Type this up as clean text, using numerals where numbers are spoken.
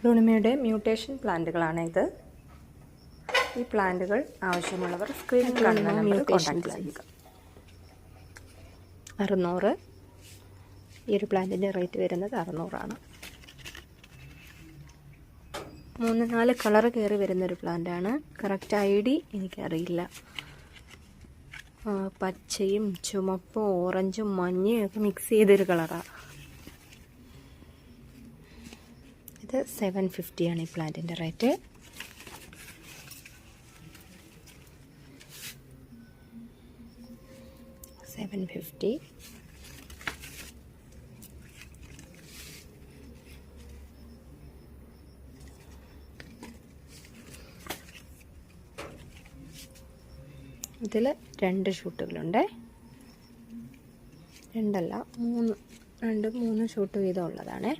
ഗ്ലൂണിമയുടെ mutation പ്ലാന്റുകളാണ് ഇത്. ഈ പ്ലാന്റുകൾ ആവശ്യമുള്ളവർ സ്ക്രീനിൽ കാണുന്ന നമ്പറിൽ കോൺടാക്ട് ചെയ്യുക. 600. ഈ ഒരു പ്ലാന്റിൻ്റെ റേറ്റ് വരുന്നത് 600 ആണ്. 3-4 കളർ കയറി വരുന്നൊരു പ്ലാന്റാണ്. കറക്റ്റ് ID എനിക്കറിയില്ല. പച്ചയും ചുമപ്പും ഓറഞ്ചും മഞ്ഞയും ഒക്കെ മിക്സ് ചെയ്തൊരു കളറാണ്. ഇത് 750 ആണ് ഈ പ്ലാന്റിൻ്റെ റേറ്റ്. $750. ഇതിൽ 2 ഷൂട്ടുകളുണ്ട്. 2 അല്ല 3 ഷൂട്ട് വീതം ഉള്ളതാണ്.